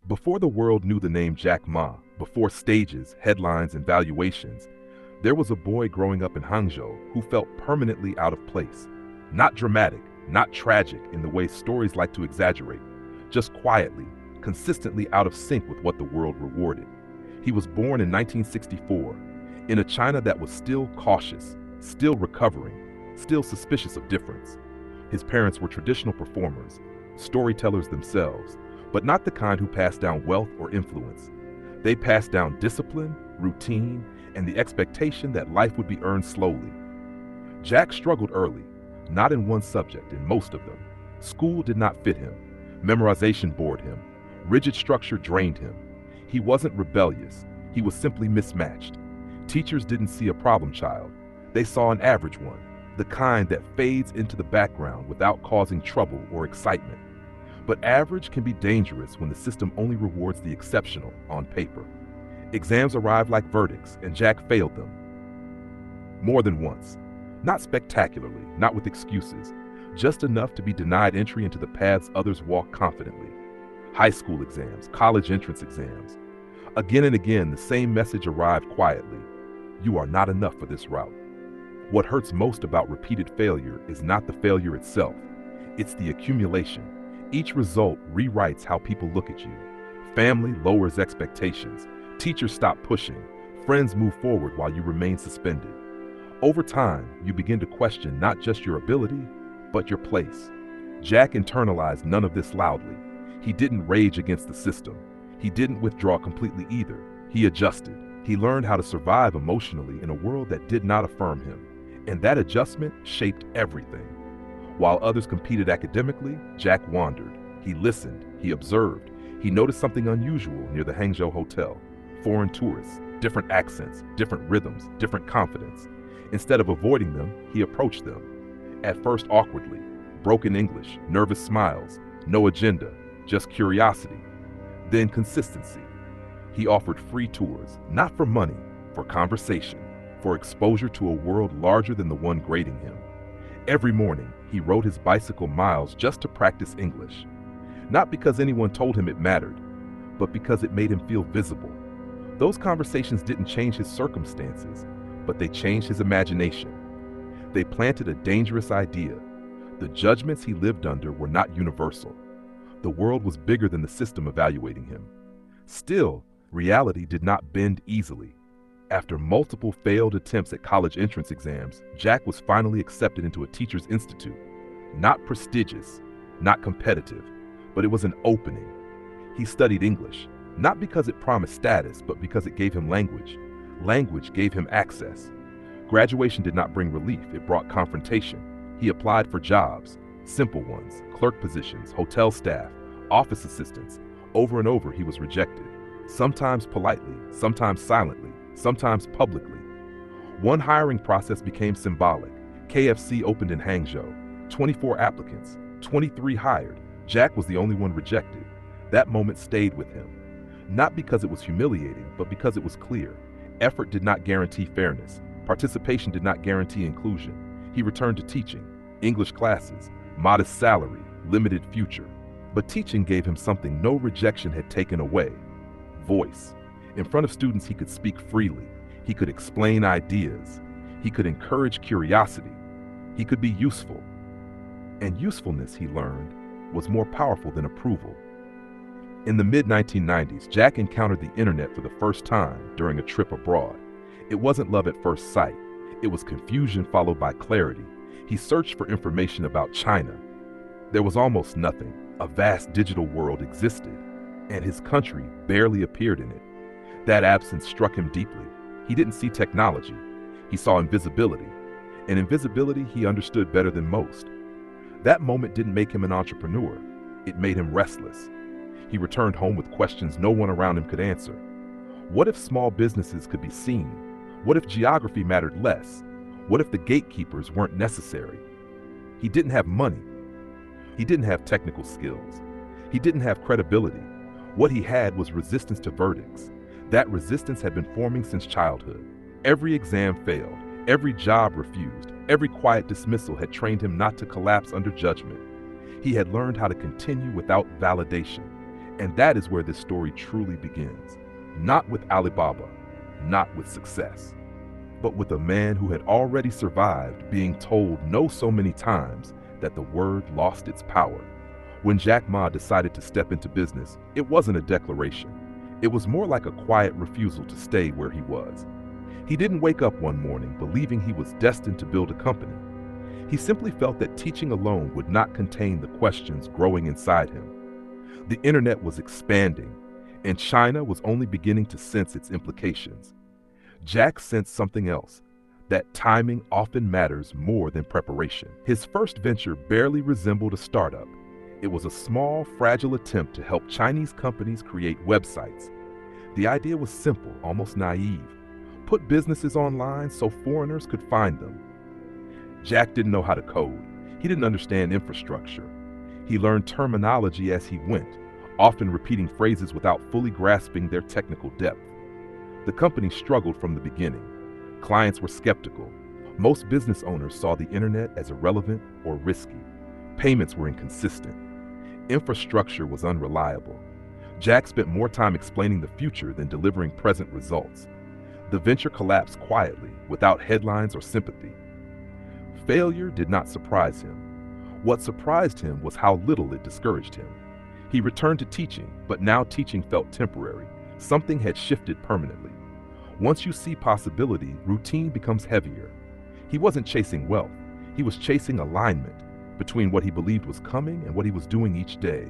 Before the world knew the name Jack Ma, before stages, headlines, and valuations, there was a boy growing up in Hangzhou who felt permanently out of place. Not dramatic, not tragic in the way stories like to exaggerate, just quietly, consistently out of sync with what the world rewarded. He was born in 1964, in a China that was still cautious, still recovering, still suspicious of difference. His parents were traditional performers, storytellers themselves, but not the kind who passed down wealth or influence. They passed down discipline, routine, and the expectation that life would be earned slowly. Jack struggled early, not in one subject, in most of them. School did not fit him. Memorization bored him. Rigid structure drained him. He wasn't rebellious. He was simply mismatched. Teachers didn't see a problem child. They saw an average one, the kind that fades into the background without causing trouble or excitement. But average can be dangerous when the system only rewards the exceptional on paper. Exams arrived like verdicts, and Jack failed them. More than once. Not spectacularly, not with excuses, just enough to be denied entry into the paths others walk confidently. High school exams, college entrance exams. Again and again, the same message arrived quietly. You are not enough for this route. What hurts most about repeated failure is not the failure itself. It's the accumulation. Each result rewrites how people look at you. Family lowers expectations. Teachers stop pushing. Friends move forward while you remain suspended. Over time, you begin to question not just your ability, but your place. Jack internalized none of this loudly. He didn't rage against the system. He didn't withdraw completely either. He adjusted. He learned how to survive emotionally in a world that did not affirm him. And that adjustment shaped everything. While others competed academically, Jack wandered. He listened. He observed. He noticed something unusual near the Hangzhou Hotel. Foreign tourists, different accents, different rhythms, different confidence. Instead of avoiding them, he approached them. At first awkwardly, broken English, nervous smiles, no agenda, just curiosity. Then consistency. He offered free tours, not for money, for conversation, for exposure to a world larger than the one grading him. Every morning, he rode his bicycle miles just to practice English. Not because anyone told him it mattered, but because it made him feel visible. Those conversations didn't change his circumstances, but they changed his imagination. They planted a dangerous idea. The judgments he lived under were not universal. The world was bigger than the system evaluating him. Still, reality did not bend easily. After multiple failed attempts at college entrance exams, Jack was finally accepted into a teacher's institute. Not prestigious, not competitive, but it was an opening. He studied English, not because it promised status, but because it gave him language. Language gave him access. Graduation did not bring relief, it brought confrontation. He applied for jobs, simple ones, clerk positions, hotel staff, office assistants. Over and over he was rejected, sometimes politely, sometimes silently, sometimes publicly. One hiring process became symbolic. KFC opened in Hangzhou. 24 applicants, 23 hired. Jack was the only one rejected. That moment stayed with him. Not because it was humiliating, but because it was clear. Effort did not guarantee fairness. Participation did not guarantee inclusion. He returned to teaching, English classes, modest salary, limited future. But teaching gave him something no rejection had taken away: voice. In front of students, he could speak freely. He could explain ideas. He could encourage curiosity. He could be useful. And usefulness, he learned, was more powerful than approval. In the mid-1990s, Jack encountered the internet for the first time during a trip abroad. It wasn't love at first sight. It was confusion followed by clarity. He searched for information about China. There was almost nothing. A vast digital world existed, and his country barely appeared in it. That absence struck him deeply. He didn't see technology. He saw invisibility. And invisibility he understood better than most. That moment didn't make him an entrepreneur. It made him restless. He returned home with questions no one around him could answer. What if small businesses could be seen? What if geography mattered less? What if the gatekeepers weren't necessary? He didn't have money. He didn't have technical skills. He didn't have credibility. What he had was resistance to verdicts. That resistance had been forming since childhood. Every exam failed. Every job refused. Every quiet dismissal had trained him not to collapse under judgment. He had learned how to continue without validation. And that is where this story truly begins. Not with Alibaba, not with success, but with a man who had already survived being told no so many times that the word lost its power. When Jack Ma decided to step into business, it wasn't a declaration. It was more like a quiet refusal to stay where he was. He didn't wake up one morning believing he was destined to build a company. He simply felt that teaching alone would not contain the questions growing inside him. The internet was expanding, and China was only beginning to sense its implications. Jack sensed something else, that timing often matters more than preparation. His first venture barely resembled a startup. It was a small, fragile attempt to help Chinese companies create websites. The idea was simple, almost naive. Put businesses online so foreigners could find them. Jack didn't know how to code. He didn't understand infrastructure. He learned terminology as he went, often repeating phrases without fully grasping their technical depth. The company struggled from the beginning. Clients were skeptical. Most business owners saw the internet as irrelevant or risky. Payments were inconsistent. Infrastructure was unreliable. Jack spent more time explaining the future than delivering present results. The venture collapsed quietly, without headlines or sympathy. Failure did not surprise him. What surprised him was how little it discouraged him. He returned to teaching, but now teaching felt temporary. Something had shifted permanently. Once you see possibility, routine becomes heavier. He wasn't chasing wealth. He was chasing alignment between what he believed was coming and what he was doing each day.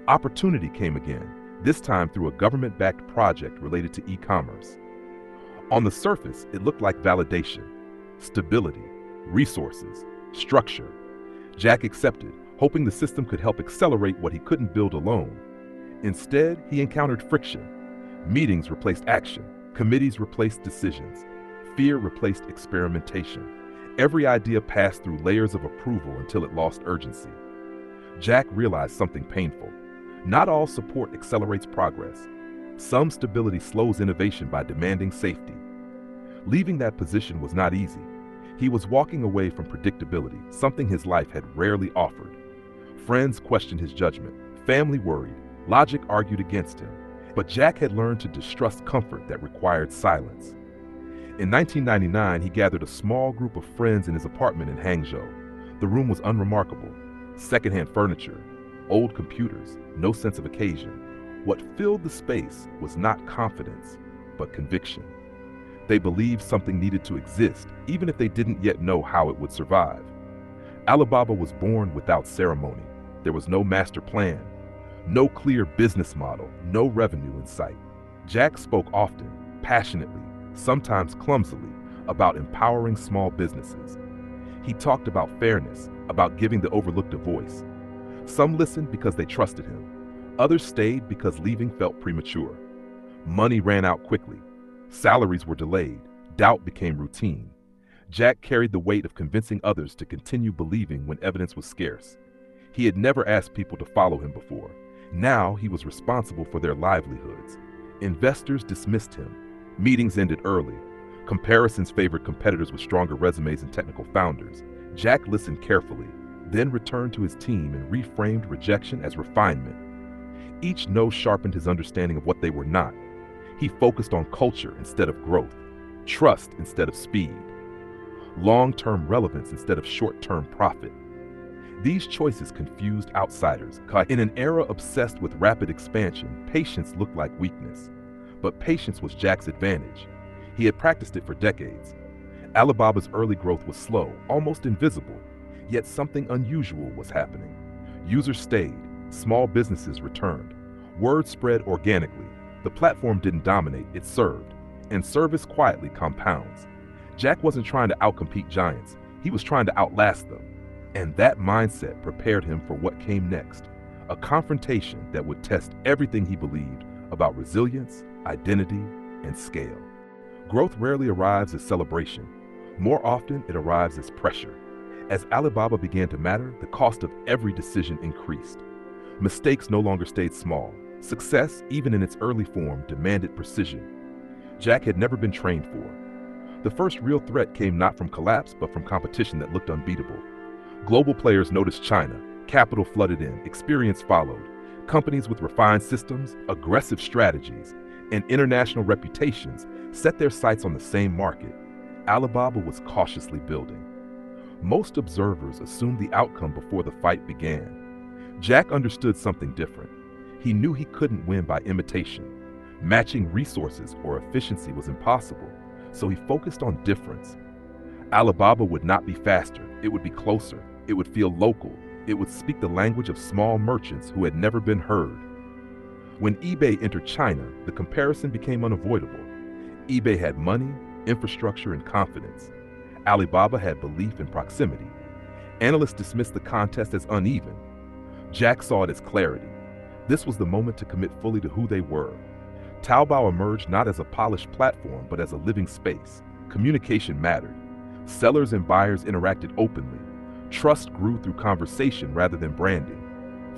Opportunity came again, this time through a government-backed project related to e-commerce. On the surface, it looked like validation, stability, resources, structure. Jack accepted, hoping the system could help accelerate what he couldn't build alone. Instead, he encountered friction. Meetings replaced action, committees replaced decisions, fear replaced experimentation. Every idea passed through layers of approval until it lost urgency. Jack realized something painful. Not all support accelerates progress. Some stability slows innovation by demanding safety. Leaving that position was not easy. He was walking away from predictability, something his life had rarely offered. Friends questioned his judgment, family worried, logic argued against him. But Jack had learned to distrust comfort that required silence. In 1999, he gathered a small group of friends in his apartment in Hangzhou. The room was unremarkable. Secondhand furniture, old computers, no sense of occasion. What filled the space was not confidence, but conviction. They believed something needed to exist, even if they didn't yet know how it would survive. Alibaba was born without ceremony. There was no master plan, no clear business model, no revenue in sight. Jack spoke often, passionately, sometimes clumsily, about empowering small businesses. He talked about fairness, about giving the overlooked a voice. Some listened because they trusted him. Others stayed because leaving felt premature. Money ran out quickly. Salaries were delayed. Doubt became routine. Jack carried the weight of convincing others to continue believing when evidence was scarce. He had never asked people to follow him before. Now he was responsible for their livelihoods. Investors dismissed him. Meetings ended early. Comparisons favored competitors with stronger resumes and technical founders. Jack listened carefully, then returned to his team and reframed rejection as refinement. Each no sharpened his understanding of what they were not. He focused on culture instead of growth, trust instead of speed, long-term relevance instead of short-term profit. These choices confused outsiders. In an era obsessed with rapid expansion, patience looked like weakness. But patience was Jack's advantage. He had practiced it for decades. Alibaba's early growth was slow, almost invisible, yet something unusual was happening. Users stayed, small businesses returned. Word spread organically. The platform didn't dominate, it served. And service quietly compounds. Jack wasn't trying to outcompete giants, he was trying to outlast them. And that mindset prepared him for what came next, a confrontation that would test everything he believed about resilience, identity, and scale. Growth rarely arrives as celebration. More often, it arrives as pressure. As Alibaba began to matter, the cost of every decision increased. Mistakes no longer stayed small. Success, even in its early form, demanded precision. Jack had never been trained for. The first real threat came not from collapse, but from competition that looked unbeatable. Global players noticed China. Capital flooded in. Experience followed. Companies with refined systems, aggressive strategies, and international reputations set their sights on the same market. Alibaba was cautiously building. Most observers assumed the outcome before the fight began. Jack understood something different. He knew he couldn't win by imitation. Matching resources or efficiency was impossible, so he focused on difference. Alibaba would not be faster, it would be closer, it would feel local, it would speak the language of small merchants who had never been heard. When eBay entered China, the comparison became unavoidable. eBay had money, infrastructure, and confidence. Alibaba had belief and proximity. Analysts dismissed the contest as uneven. Jack saw it as clarity. This was the moment to commit fully to who they were. Taobao emerged not as a polished platform, but as a living space. Communication mattered. Sellers and buyers interacted openly. Trust grew through conversation rather than branding.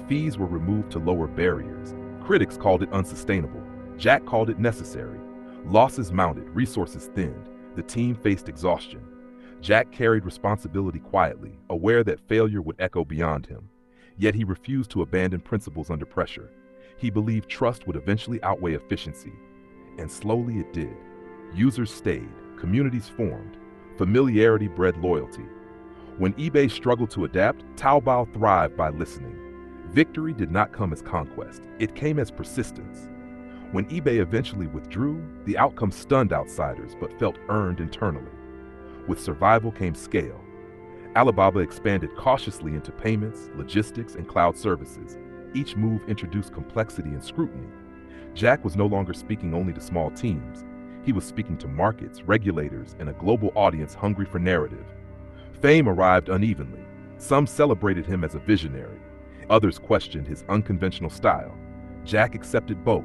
Fees were removed to lower barriers. Critics called it unsustainable. Jack called it necessary. Losses mounted, resources thinned. The team faced exhaustion. Jack carried responsibility quietly, aware that failure would echo beyond him. Yet he refused to abandon principles under pressure. He believed trust would eventually outweigh efficiency. And slowly it did. Users stayed, communities formed, familiarity bred loyalty. When eBay struggled to adapt, Taobao thrived by listening. Victory did not come as conquest, it came as persistence. When eBay eventually withdrew, the outcome stunned outsiders but felt earned internally. With survival came scale. Alibaba expanded cautiously into payments, logistics, and cloud services. Each move introduced complexity and scrutiny. Jack was no longer speaking only to small teams. He was speaking to markets, regulators, and a global audience hungry for narrative. Fame arrived unevenly. Some celebrated him as a visionary. Others questioned his unconventional style. Jack accepted both.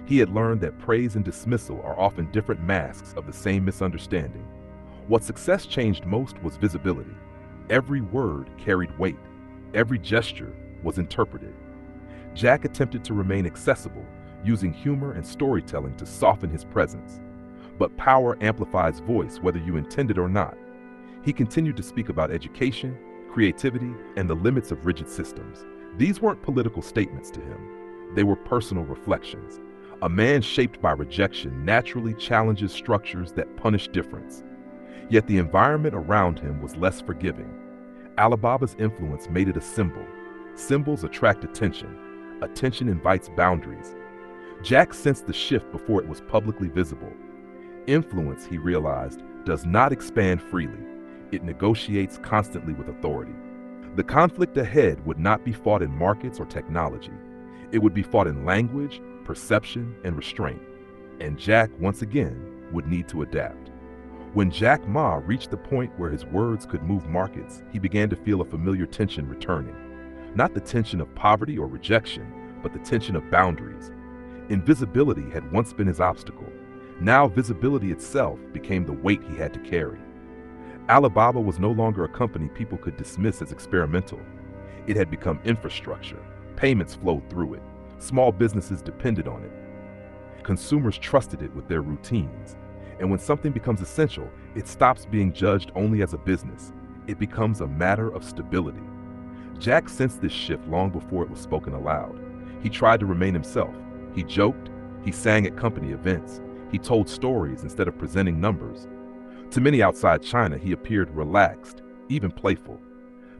He had learned that praise and dismissal are often different masks of the same misunderstanding. What success changed most was visibility. Every word carried weight. Every gesture was interpreted. Jack attempted to remain accessible, using humor and storytelling to soften his presence. But power amplifies voice whether you intend it or not. He continued to speak about education, creativity, and the limits of rigid systems. These weren't political statements to him. They were personal reflections. A man shaped by rejection naturally challenges structures that punish difference. Yet the environment around him was less forgiving. Alibaba's influence made it a symbol. Symbols attract attention. Attention invites boundaries. Jack sensed the shift before it was publicly visible. Influence, he realized, does not expand freely. It negotiates constantly with authority. The conflict ahead would not be fought in markets or technology. It would be fought in language, perception, and restraint. And Jack, once again, would need to adapt. When Jack Ma reached the point where his words could move markets, he began to feel a familiar tension returning. Not the tension of poverty or rejection, but the tension of boundaries. Invisibility had once been his obstacle. Now visibility itself became the weight he had to carry. Alibaba was no longer a company people could dismiss as experimental. It had become infrastructure. Payments flowed through it. Small businesses depended on it. Consumers trusted it with their routines. And when something becomes essential, it stops being judged only as a business. It becomes a matter of stability. Jack sensed this shift long before it was spoken aloud. He tried to remain himself. He joked. He sang at company events. He told stories instead of presenting numbers. To many outside China, he appeared relaxed, even playful.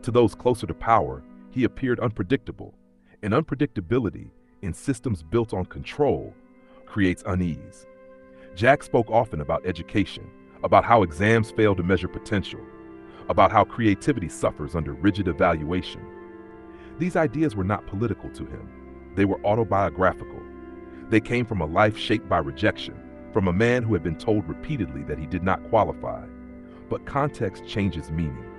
To those closer to power, he appeared unpredictable. And unpredictability, in systems built on control, creates unease. Jack spoke often about education, about how exams fail to measure potential, about how creativity suffers under rigid evaluation. These ideas were not political to him. They were autobiographical. They came from a life shaped by rejection, from a man who had been told repeatedly that he did not qualify. But context changes meaning.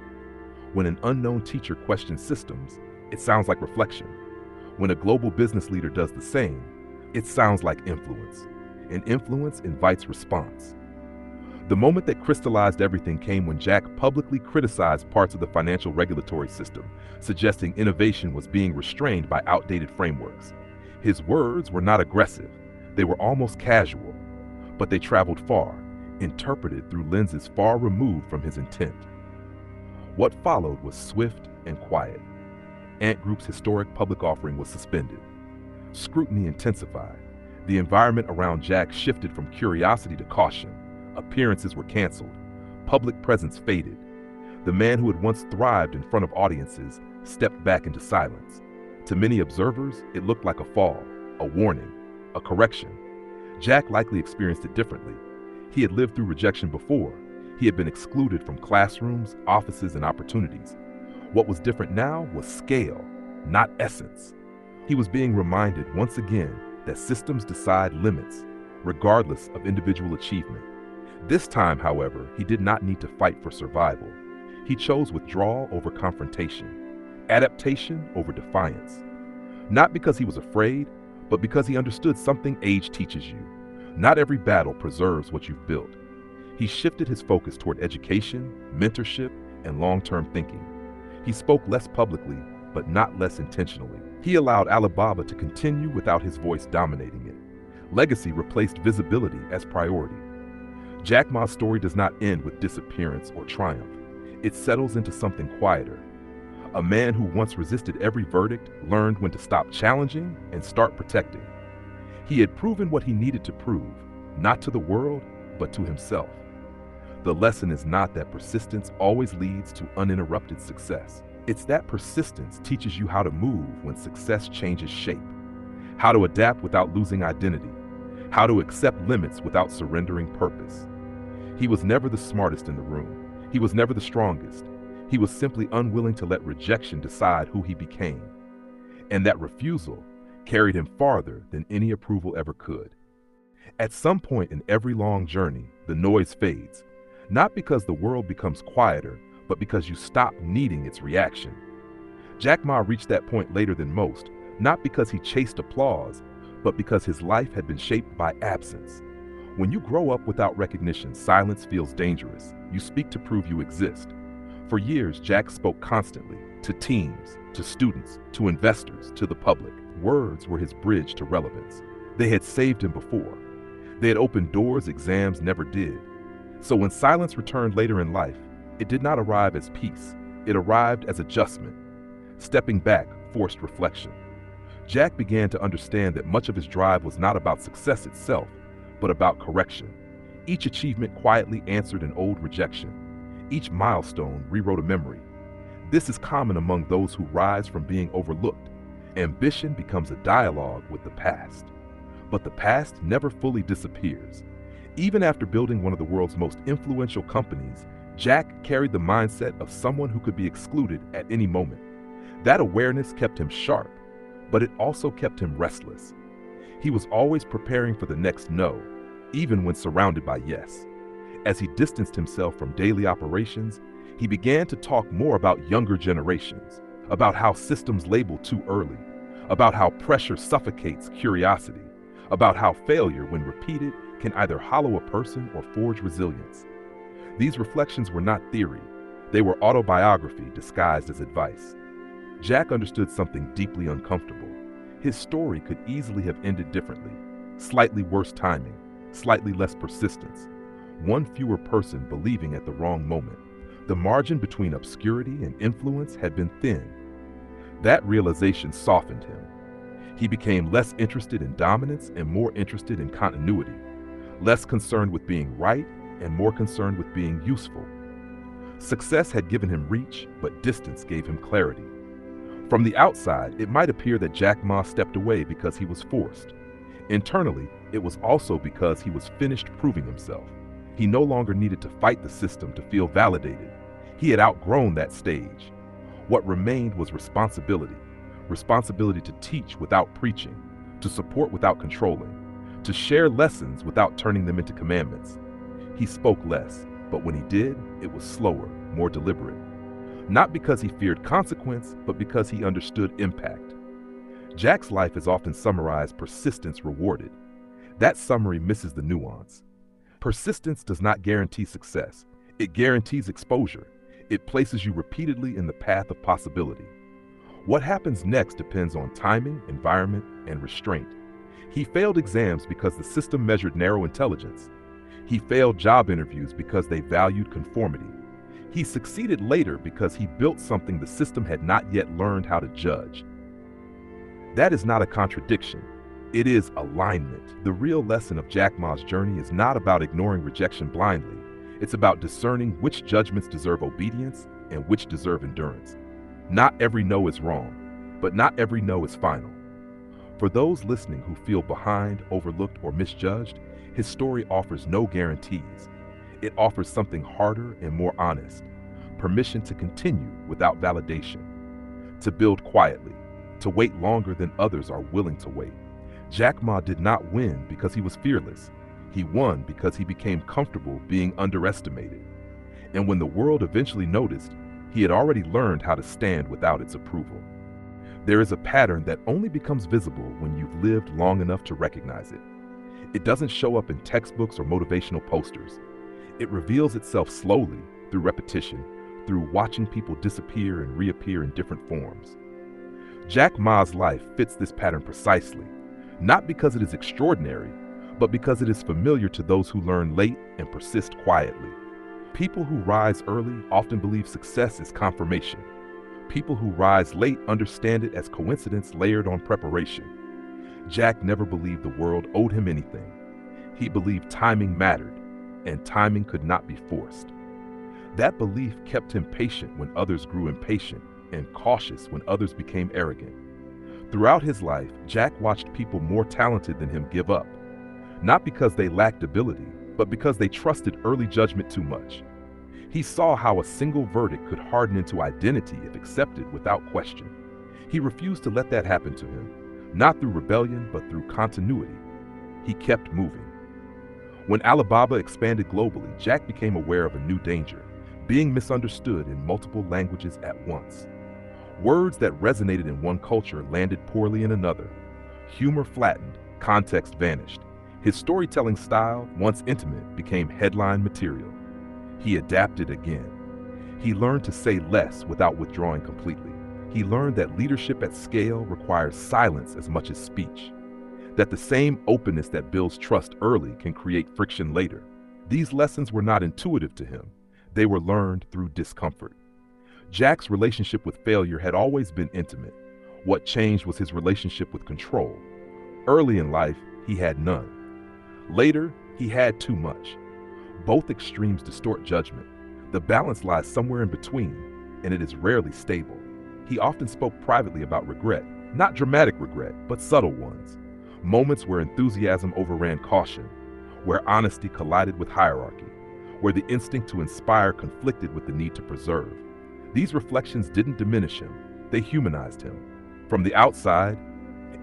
When an unknown teacher questions systems, it sounds like reflection. When a global business leader does the same, it sounds like influence. And influence invites response. The moment that crystallized everything came when Jack publicly criticized parts of the financial regulatory system, suggesting innovation was being restrained by outdated frameworks. His words were not aggressive. They were almost casual, but they traveled far, interpreted through lenses far removed from his intent. What followed was swift and quiet. Ant Group's historic public offering was suspended. Scrutiny intensified. The environment around Jack shifted from curiosity to caution. Appearances were canceled. Public presence faded. The man who had once thrived in front of audiences stepped back into silence. To many observers, it looked like a fall, a warning, a correction. Jack likely experienced it differently. He had lived through rejection before. He had been excluded from classrooms, offices, and opportunities. What was different now was scale, not essence. He was being reminded once again that systems decide limits, regardless of individual achievement. This time, however, he did not need to fight for survival. He chose withdrawal over confrontation, adaptation over defiance. Not because he was afraid, but because he understood something age teaches you. Not every battle preserves what you've built. He shifted his focus toward education, mentorship, and long-term thinking. He spoke less publicly, but not less intentionally. He allowed Alibaba to continue without his voice dominating it. Legacy replaced visibility as priority. Jack Ma's story does not end with disappearance or triumph. It settles into something quieter. A man who once resisted every verdict learned when to stop challenging and start protecting. He had proven what he needed to prove, not to the world, but to himself. The lesson is not that persistence always leads to uninterrupted success. It's that persistence teaches you how to move when success changes shape, how to adapt without losing identity, how to accept limits without surrendering purpose. He was never the smartest in the room. He was never the strongest. He was simply unwilling to let rejection decide who he became. And that refusal carried him farther than any approval ever could. At some point in every long journey, the noise fades, not because the world becomes quieter, but because you stop needing its reaction. Jack Ma reached that point later than most, not because he chased applause, but because his life had been shaped by absence. When you grow up without recognition, silence feels dangerous. You speak to prove you exist. For years, Jack spoke constantly, to teams, to students, to investors, to the public. Words were his bridge to relevance. They had saved him before. They had opened doors exams never did. So when silence returned later in life, it did not arrive as peace. It arrived as adjustment. Stepping back forced reflection. Jack began to understand that much of his drive was not about success itself, but about correction. Each achievement quietly answered an old rejection. Each milestone rewrote a memory. This is common among those who rise from being overlooked. Ambition becomes a dialogue with the past. But the past never fully disappears. Even after building one of the world's most influential companies, Jack carried the mindset of someone who could be excluded at any moment. That awareness kept him sharp, but it also kept him restless. He was always preparing for the next no, even when surrounded by yes. As he distanced himself from daily operations, he began to talk more about younger generations, about how systems label too early, about how pressure suffocates curiosity, about how failure, when repeated, can either hollow a person or forge resilience. These reflections were not theory. They were autobiography disguised as advice. Jack understood something deeply uncomfortable. His story could easily have ended differently. Slightly worse timing, slightly less persistence, one fewer person believing at the wrong moment. The margin between obscurity and influence had been thin. That realization softened him. He became less interested in dominance and more interested in continuity, less concerned with being right and more concerned with being useful. Success had given him reach, but distance gave him clarity. From the outside, it might appear that Jack Ma stepped away because he was forced. Internally, it was also because he was finished proving himself. He no longer needed to fight the system to feel validated. He had outgrown that stage. What remained was responsibility. Responsibility to teach without preaching, to support without controlling, to share lessons without turning them into commandments. He spoke less, but when he did, it was slower, more deliberate. Not because he feared consequence, but because he understood impact. Jack's life is often summarized persistence rewarded. That summary misses the nuance. Persistence does not guarantee success. It guarantees exposure. It places you repeatedly in the path of possibility. What happens next depends on timing, environment, and restraint. He failed exams because the system measured narrow intelligence. He failed job interviews because they valued conformity. He succeeded later because he built something the system had not yet learned how to judge. That is not a contradiction. It is alignment. The real lesson of Jack Ma's journey is not about ignoring rejection blindly. It's about discerning which judgments deserve obedience and which deserve endurance. Not every no is wrong, but not every no is final. For those listening who feel behind, overlooked, or misjudged, his story offers no guarantees. It offers something harder and more honest: permission to continue without validation, to build quietly, to wait longer than others are willing to wait. Jack Ma did not win because he was fearless. He won because he became comfortable being underestimated. And when the world eventually noticed, he had already learned how to stand without its approval. There is a pattern that only becomes visible when you've lived long enough to recognize it. It doesn't show up in textbooks or motivational posters. It reveals itself slowly through repetition, through watching people disappear and reappear in different forms. Jack Ma's life fits this pattern precisely, not because it is extraordinary, but because it is familiar to those who learn late and persist quietly. People who rise early often believe success is confirmation. People who rise late understand it as coincidence layered on preparation. Jack never believed the world owed him anything. He believed timing mattered, and timing could not be forced. That belief kept him patient when others grew impatient, and cautious when others became arrogant. Throughout his life, Jack watched people more talented than him give up, not because they lacked ability, but because they trusted early judgment too much. He saw how a single verdict could harden into identity if accepted without question. He refused to let that happen to him, not through rebellion, but through continuity. He kept moving. When Alibaba expanded globally, Jack became aware of a new danger: being misunderstood in multiple languages at once. Words that resonated in one culture landed poorly in another. Humor flattened, context vanished. His storytelling style, once intimate, became headline material. He adapted again. He learned to say less without withdrawing completely. He learned that leadership at scale requires silence as much as speech. That the same openness that builds trust early can create friction later. These lessons were not intuitive to him. They were learned through discomfort. Jack's relationship with failure had always been intimate. What changed was his relationship with control. Early in life, he had none. Later, he had too much. Both extremes distort judgment. The balance lies somewhere in between, and it is rarely stable. He often spoke privately about regret, not dramatic regret, but subtle ones. Moments where enthusiasm overran caution, where honesty collided with hierarchy, where the instinct to inspire conflicted with the need to preserve. These reflections didn't diminish him, they humanized him. From the outside,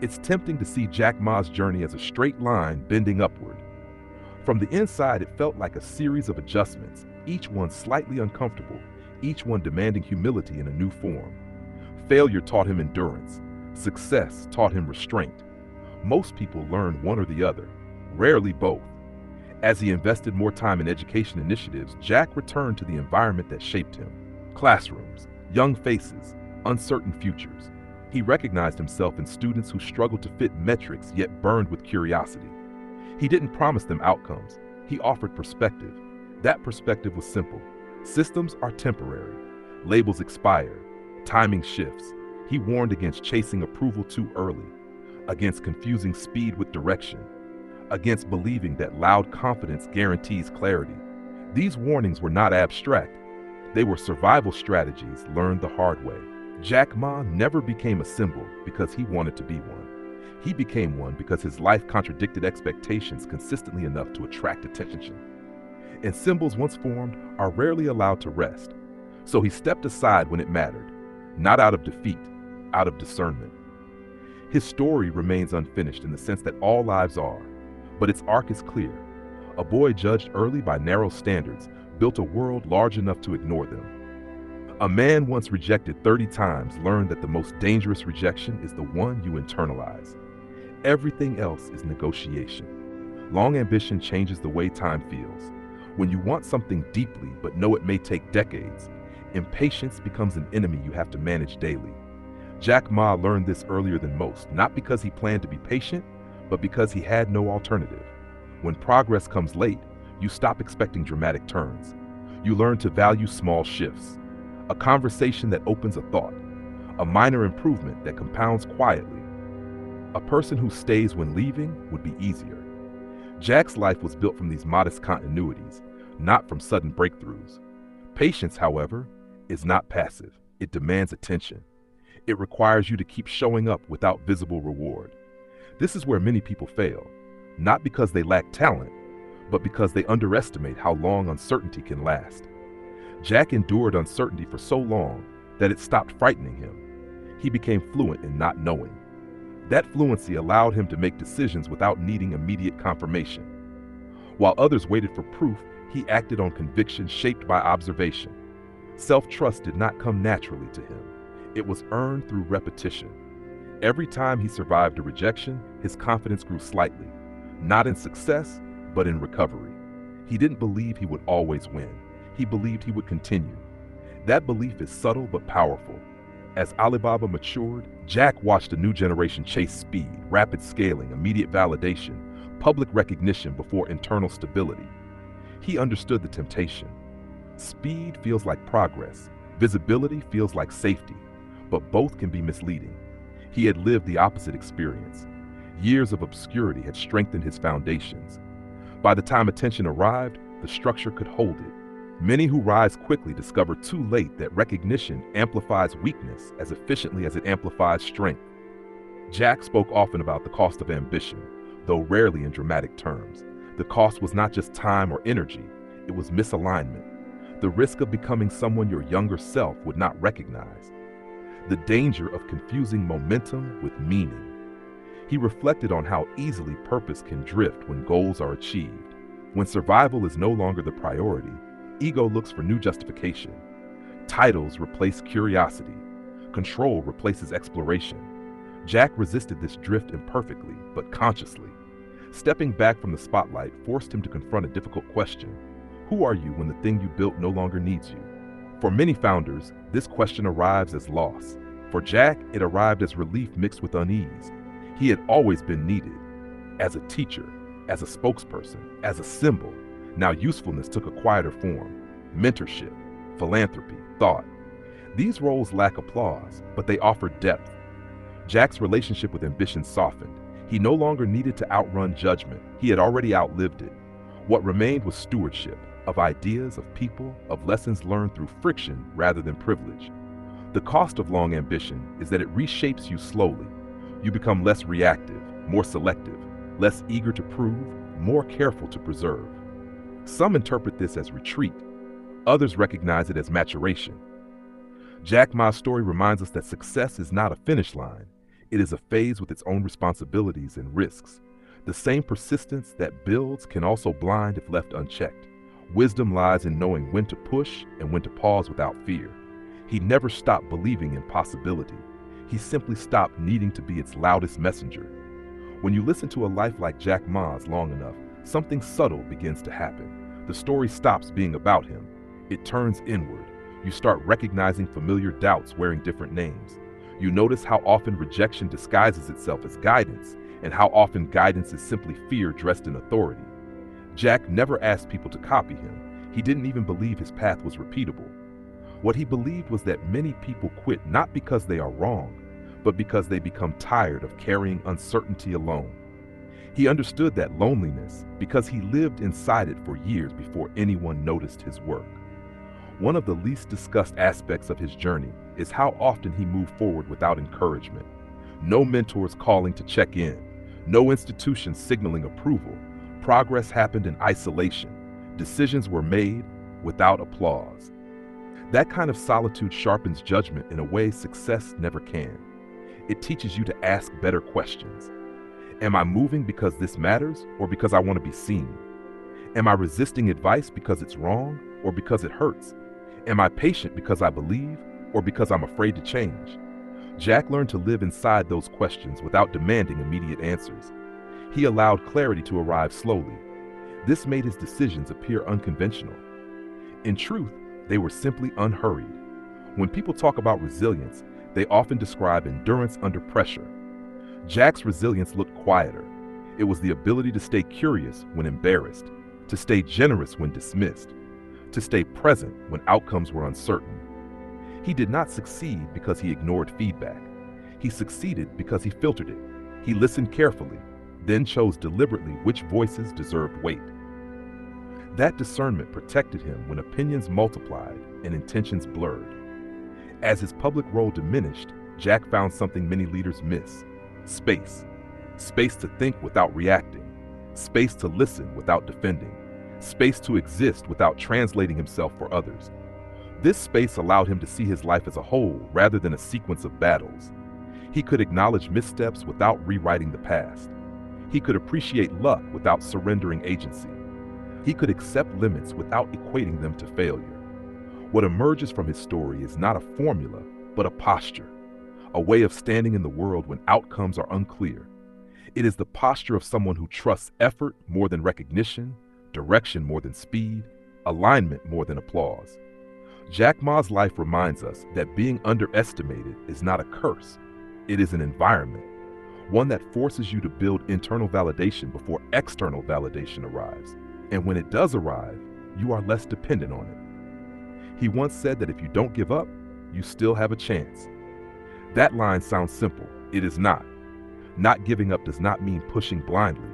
it's tempting to see Jack Ma's journey as a straight line bending upward. From the inside, it felt like a series of adjustments, each one slightly uncomfortable, each one demanding humility in a new form. Failure taught him endurance. Success taught him restraint. Most people learn one or the other, rarely both. As he invested more time in education initiatives, Jack returned to the environment that shaped him. Classrooms, young faces, uncertain futures. He recognized himself in students who struggled to fit metrics yet burned with curiosity. He didn't promise them outcomes. He offered perspective. That perspective was simple. Systems are temporary. Labels expire. Timing shifts. He warned against chasing approval too early, against confusing speed with direction, against believing that loud confidence guarantees clarity. These warnings were not abstract. They were survival strategies learned the hard way. Jack Ma never became a symbol because he wanted to be one. He became one because his life contradicted expectations consistently enough to attract attention. And symbols once formed are rarely allowed to rest. So he stepped aside when it mattered, not out of defeat, out of discernment. His story remains unfinished in the sense that all lives are, but its arc is clear. A boy judged early by narrow standards built a world large enough to ignore them. A man once rejected 30 times learned that the most dangerous rejection is the one you internalize. Everything else is negotiation. Long ambition changes the way time feels. When you want something deeply but know it may take decades, impatience becomes an enemy you have to manage daily. Jack Ma learned this earlier than most, not because he planned to be patient, but because he had no alternative. When progress comes late, you stop expecting dramatic turns. You learn to value small shifts. A conversation that opens a thought. A minor improvement that compounds quietly. A person who stays when leaving would be easier. Jack's life was built from these modest continuities, not from sudden breakthroughs. Patience, however, is not passive. It demands attention. It requires you to keep showing up without visible reward. This is where many people fail, not because they lack talent, but because they underestimate how long uncertainty can last. Jack endured uncertainty for so long that it stopped frightening him. He became fluent in not knowing. That fluency allowed him to make decisions without needing immediate confirmation. While others waited for proof, he acted on conviction shaped by observation. Self-trust did not come naturally to him. It was earned through repetition. Every time he survived a rejection, his confidence grew slightly, not in success, but in recovery. He didn't believe he would always win. He believed he would continue. That belief is subtle but powerful. As Alibaba matured, Jack watched a new generation chase speed, rapid scaling, immediate validation, public recognition before internal stability. He understood the temptation. Speed feels like progress. Visibility feels like safety. But both can be misleading. He had lived the opposite experience. Years of obscurity had strengthened his foundations. By the time attention arrived, the structure could hold it. Many who rise quickly discover too late that recognition amplifies weakness as efficiently as it amplifies strength. Jack spoke often about the cost of ambition, though rarely in dramatic terms. The cost was not just time or energy, it was misalignment. The risk of becoming someone your younger self would not recognize. The danger of confusing momentum with meaning. He reflected on how easily purpose can drift when goals are achieved. When survival is no longer the priority, ego looks for new justification. Titles replace curiosity. Control replaces exploration. Jack resisted this drift imperfectly, but consciously. Stepping back from the spotlight forced him to confront a difficult question. Who are you when the thing you built no longer needs you? For many founders, this question arrives as loss. For Jack, it arrived as relief mixed with unease. He had always been needed. As a teacher, as a spokesperson, as a symbol. Now usefulness took a quieter form. Mentorship, philanthropy, thought. These roles lack applause, but they offer depth. Jack's relationship with ambition softened. He no longer needed to outrun judgment. He had already outlived it. What remained was stewardship, of ideas, of people, of lessons learned through friction rather than privilege. The cost of long ambition is that it reshapes you slowly. You become less reactive, more selective, less eager to prove, more careful to preserve. Some interpret this as retreat. Others recognize it as maturation. Jack Ma's story reminds us that success is not a finish line. It is a phase with its own responsibilities and risks. The same persistence that builds can also blind if left unchecked. Wisdom lies in knowing when to push and when to pause without fear. He never stopped believing in possibility. He simply stopped needing to be its loudest messenger. When you listen to a life like Jack Ma's long enough, something subtle begins to happen. The story stops being about him. It turns inward. You start recognizing familiar doubts wearing different names. You notice how often rejection disguises itself as guidance, and how often guidance is simply fear dressed in authority. Jack never asked people to copy him. He didn't even believe his path was repeatable. What he believed was that many people quit not because they are wrong, but because they become tired of carrying uncertainty alone. He understood that loneliness because he lived inside it for years before anyone noticed his work. One of the least discussed aspects of his journey is how often he moved forward without encouragement. No mentors calling to check in, no institution signaling approval. Progress happened in isolation. Decisions were made without applause. That kind of solitude sharpens judgment in a way success never can. It teaches you to ask better questions. Am I moving because this matters or because I want to be seen? Am I resisting advice because it's wrong or because it hurts? Am I patient because I believe or because I'm afraid to change? Jack learned to live inside those questions without demanding immediate answers. He allowed clarity to arrive slowly. This made his decisions appear unconventional. In truth, they were simply unhurried. When people talk about resilience, they often describe endurance under pressure. Jack's resilience looked quieter. It was the ability to stay curious when embarrassed, to stay generous when dismissed, to stay present when outcomes were uncertain. He did not succeed because he ignored feedback. He succeeded because he filtered it. He listened carefully, then chose deliberately which voices deserved weight. That discernment protected him when opinions multiplied and intentions blurred. As his public role diminished, Jack found something many leaders miss: space. Space to think without reacting, space to listen without defending, space to exist without translating himself for others. This space allowed him to see his life as a whole rather than a sequence of battles. He could acknowledge missteps without rewriting the past. He could appreciate luck without surrendering agency. He could accept limits without equating them to failure. What emerges from his story is not a formula, but a posture, a way of standing in the world when outcomes are unclear. It is the posture of someone who trusts effort more than recognition, direction more than speed, alignment more than applause. Jack Ma's life reminds us that being underestimated is not a curse. It is an environment, one that forces you to build internal validation before external validation arrives. And when it does arrive, you are less dependent on it. He once said that if you don't give up, you still have a chance. That line sounds simple. It is not. Not giving up does not mean pushing blindly.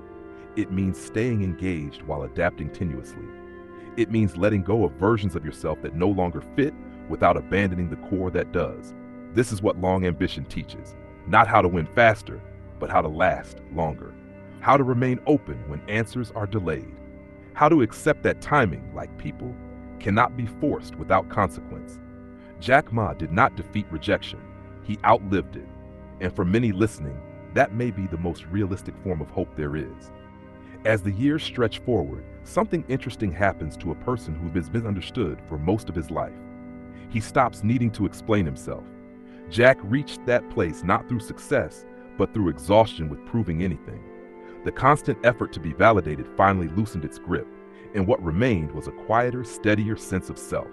It means staying engaged while adapting tenuously. It means letting go of versions of yourself that no longer fit without abandoning the core that does. This is what long ambition teaches. Not how to win faster, but how to last longer. How to remain open when answers are delayed. How to accept that timing, like people, cannot be forced without consequence. Jack Ma did not defeat rejection. He outlived it. And for many listening, that may be the most realistic form of hope there is. As the years stretch forward, something interesting happens to a person who has been misunderstood for most of his life. He stops needing to explain himself. Jack reached that place not through success, but through exhaustion with proving anything. The constant effort to be validated finally loosened its grip, and what remained was a quieter, steadier sense of self.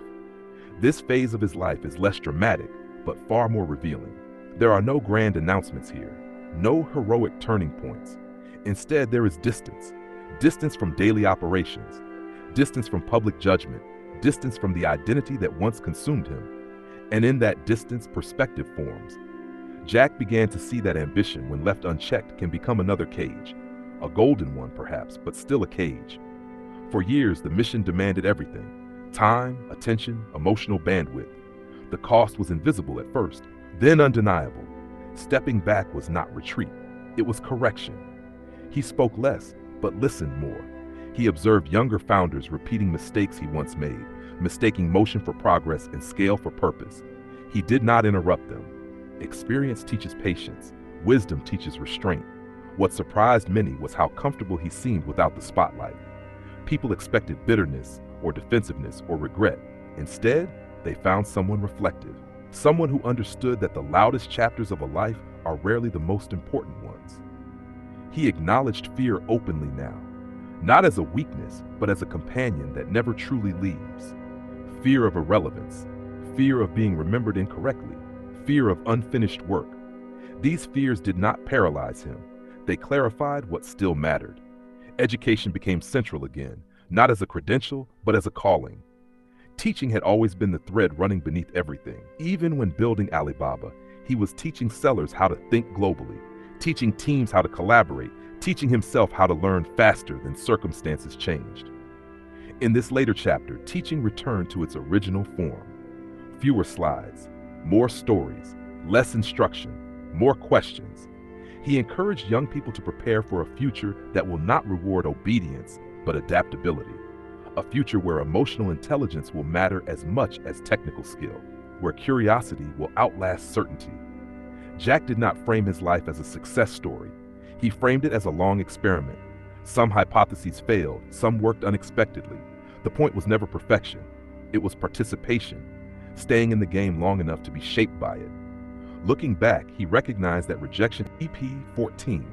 This phase of his life is less dramatic, but far more revealing. There are no grand announcements here, no heroic turning points. Instead, there is distance. Distance from daily operations, distance from public judgment, distance from the identity that once consumed him. And in that distance, perspective forms. Jack began to see that ambition, when left unchecked, can become another cage. A golden one, perhaps, but still a cage. For years, the mission demanded everything: time, attention, emotional bandwidth. The cost was invisible at first, then undeniable. Stepping back was not retreat, it was correction. He spoke less, but listened more. He observed younger founders repeating mistakes he once made, mistaking motion for progress and scale for purpose. He did not interrupt them. Experience teaches patience, wisdom teaches restraint. What surprised many was how comfortable he seemed without the spotlight. People expected bitterness or defensiveness or regret. Instead, they found someone reflective, someone who understood that the loudest chapters of a life are rarely the most important ones. He acknowledged fear openly now, not as a weakness, but as a companion that never truly leaves. Fear of irrelevance, fear of being remembered incorrectly, fear of unfinished work. These fears did not paralyze him. They clarified what still mattered. Education became central again, not as a credential, but as a calling. Teaching had always been the thread running beneath everything. Even when building Alibaba, he was teaching sellers how to think globally, teaching teams how to collaborate, teaching himself how to learn faster than circumstances changed. In this later chapter, teaching returned to its original form. Fewer slides, more stories, less instruction, more questions. He encouraged young people to prepare for a future that will not reward obedience, but adaptability. A future where emotional intelligence will matter as much as technical skill, where curiosity will outlast certainty. Jack did not frame his life as a success story. He framed it as a long experiment. Some hypotheses failed, some worked unexpectedly. The point was never perfection. It was participation, staying in the game long enough to be shaped by it. Looking back, he recognized that rejection. EP 14,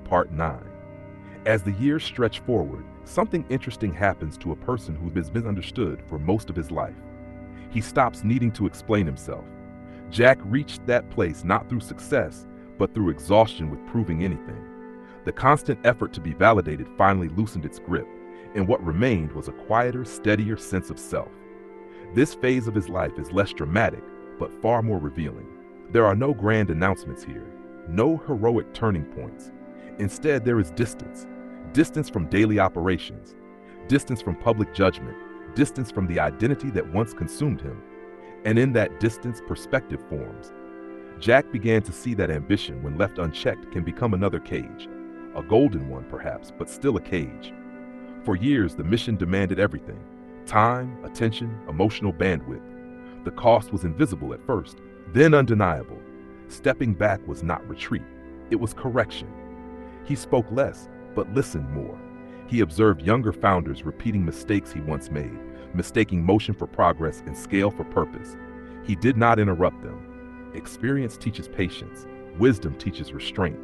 Part 9. As the years stretch forward, something interesting happens to a person who has been misunderstood for most of his life. He stops needing to explain himself. Jack reached that place not through success, but through exhaustion with proving anything. The constant effort to be validated finally loosened its grip, and what remained was a quieter, steadier sense of self. This phase of his life is less dramatic, but far more revealing. There are no grand announcements here, No heroic turning points. Instead, there is distance. Distance from daily operations. Distance from public judgment. Distance from the identity that once consumed him. And in that distance, perspective forms. Jack began to see that ambition, when left unchecked, can become another cage. A golden one, perhaps, but still a cage. For years, the mission demanded everything: time, attention, emotional bandwidth. The cost was invisible at first, then undeniable. Stepping back was not retreat, it was correction. He spoke less, but listened more. He observed younger founders repeating mistakes he once made, mistaking motion for progress and scale for purpose. He did not interrupt them. Experience teaches patience. Wisdom teaches restraint.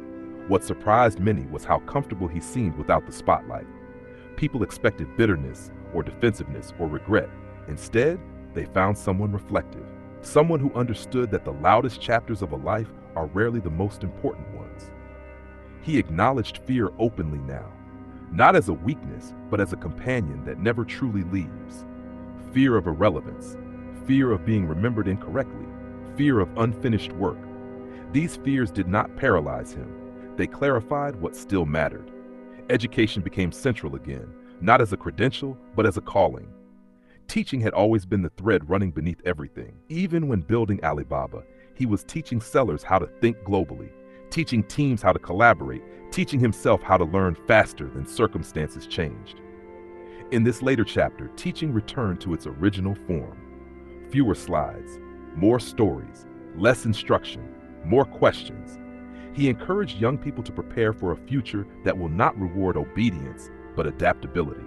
What surprised many was how comfortable he seemed without the spotlight. People expected bitterness or defensiveness or regret. Instead, they found someone reflective, someone who understood that the loudest chapters of a life are rarely the most important ones. He acknowledged fear openly now, not as a weakness, but as a companion that never truly leaves. Fear of irrelevance, fear of being remembered incorrectly, fear of unfinished work. These fears did not paralyze him. They clarified what still mattered. Education became central again, not as a credential, but as a calling. Teaching had always been the thread running beneath everything. Even when building Alibaba, he was teaching sellers how to think globally, teaching teams how to collaborate, teaching himself how to learn faster than circumstances changed. In this later chapter, teaching returned to its original form. Fewer slides, more stories, less instruction, more questions. He encouraged young people to prepare for a future that will not reward obedience, but adaptability.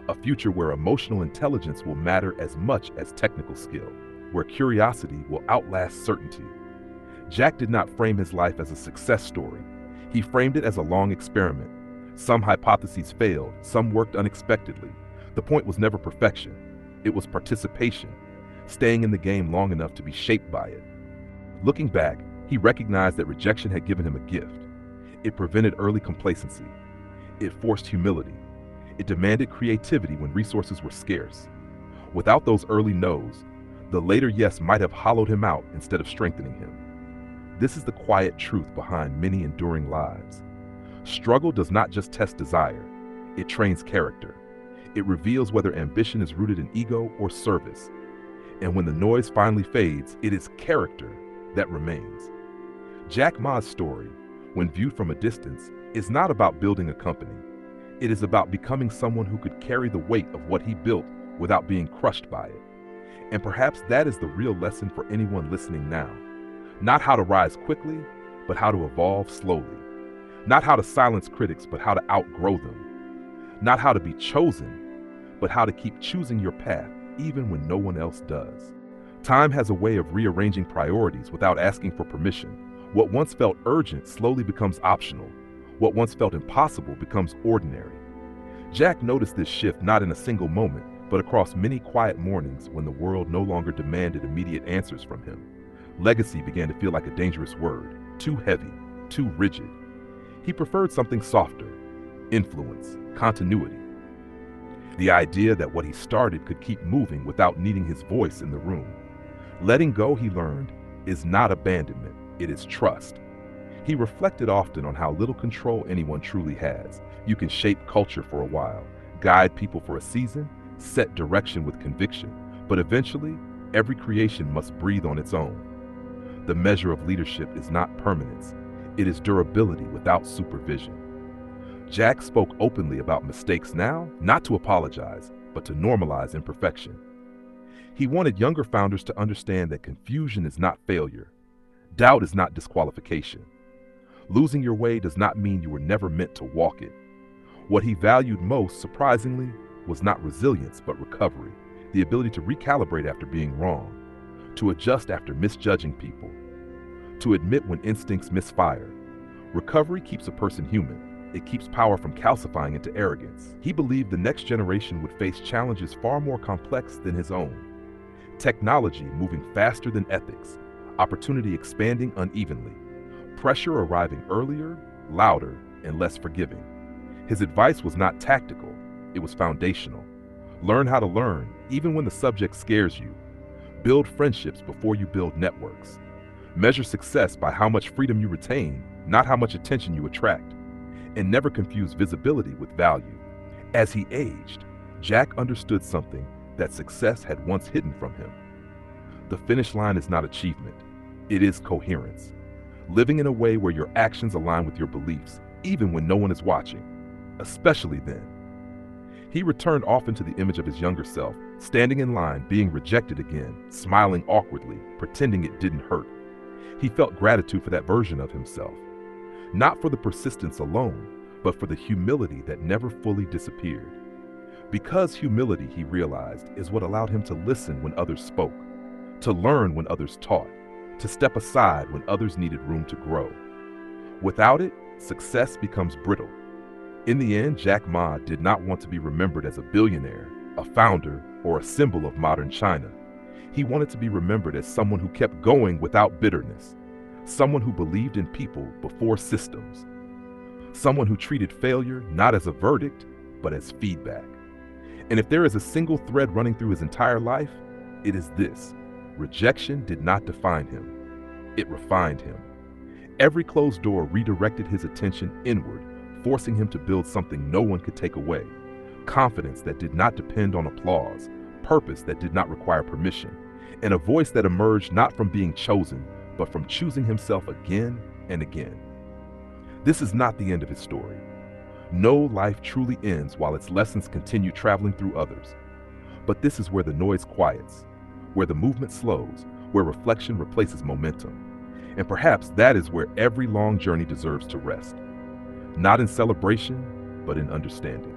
A future where emotional intelligence will matter as much as technical skill, where curiosity will outlast certainty. Jack did not frame his life as a success story. He framed it as a long experiment. Some hypotheses failed, some worked unexpectedly. The point was never perfection. It was participation, staying in the game long enough to be shaped by it. Looking back, he recognized that rejection had given him a gift. It prevented early complacency. It forced humility. It demanded creativity when resources were scarce. Without those early no's, the later yes might have hollowed him out instead of strengthening him. This is the quiet truth behind many enduring lives. Struggle does not just test desire, it trains character. It reveals whether ambition is rooted in ego or service. And when the noise finally fades, it is character that remains. Jack Ma's story, when viewed from a distance, is not about building a company. It is about becoming someone who could carry the weight of what he built without being crushed by it. And perhaps that is the real lesson for anyone listening now. Not how to rise quickly, but how to evolve slowly. Not how to silence critics, but how to outgrow them. Not how to be chosen, but how to keep choosing your path even when no one else does. Time has a way of rearranging priorities without asking for permission. What once felt urgent slowly becomes optional. What once felt impossible becomes ordinary. Jack noticed this shift not in a single moment, but across many quiet mornings when the world no longer demanded immediate answers from him. Legacy began to feel like a dangerous word, too heavy, too rigid. He preferred something softer: influence, continuity. The idea that what he started could keep moving without needing his voice in the room. Letting go, he learned, is not abandonment, it is trust. He reflected often on how little control anyone truly has. You can shape culture for a while, guide people for a season, set direction with conviction, but eventually, every creation must breathe on its own. The measure of leadership is not permanence, it is durability without supervision. Jack spoke openly about mistakes now, not to apologize, but to normalize imperfection. He wanted younger founders to understand that confusion is not failure. Doubt is not disqualification. Losing your way does not mean you were never meant to walk it. What he valued most, surprisingly, was not resilience, but recovery. The ability to recalibrate after being wrong, to adjust after misjudging people, to admit when instincts misfire. Recovery keeps a person human. It keeps power from calcifying into arrogance. He believed the next generation would face challenges far more complex than his own. Technology moving faster than ethics, opportunity expanding unevenly, pressure arriving earlier, louder, and less forgiving. His advice was not tactical, it was foundational. Learn how to learn, even when the subject scares you. Build friendships before you build networks. Measure success by how much freedom you retain, not how much attention you attract. And never confuse visibility with value. As he aged, Jack understood something that success had once hidden from him. The finish line is not achievement, it is coherence. Living in a way where your actions align with your beliefs, even when no one is watching, especially then. He returned often to the image of his younger self, standing in line, being rejected again, smiling awkwardly, pretending it didn't hurt. He felt gratitude for that version of himself. Not for the persistence alone, but for the humility that never fully disappeared. Because humility, he realized, is what allowed him to listen when others spoke, to learn when others taught, to step aside when others needed room to grow. Without it, success becomes brittle. In the end, Jack Ma did not want to be remembered as a billionaire, a founder, or a symbol of modern China. He wanted to be remembered as someone who kept going without bitterness, someone who believed in people before systems, someone who treated failure not as a verdict, but as feedback. And if there is a single thread running through his entire life, it is this: rejection did not define him, it refined him. Every closed door redirected his attention inward, forcing him to build something no one could take away. Confidence that did not depend on applause, purpose that did not require permission, and a voice that emerged not from being chosen, but from choosing himself again and again. This is not the end of his story. No life truly ends while its lessons continue traveling through others. But this is where the noise quiets, where the movement slows, where reflection replaces momentum. And perhaps that is where every long journey deserves to rest. Not in celebration, but in understanding.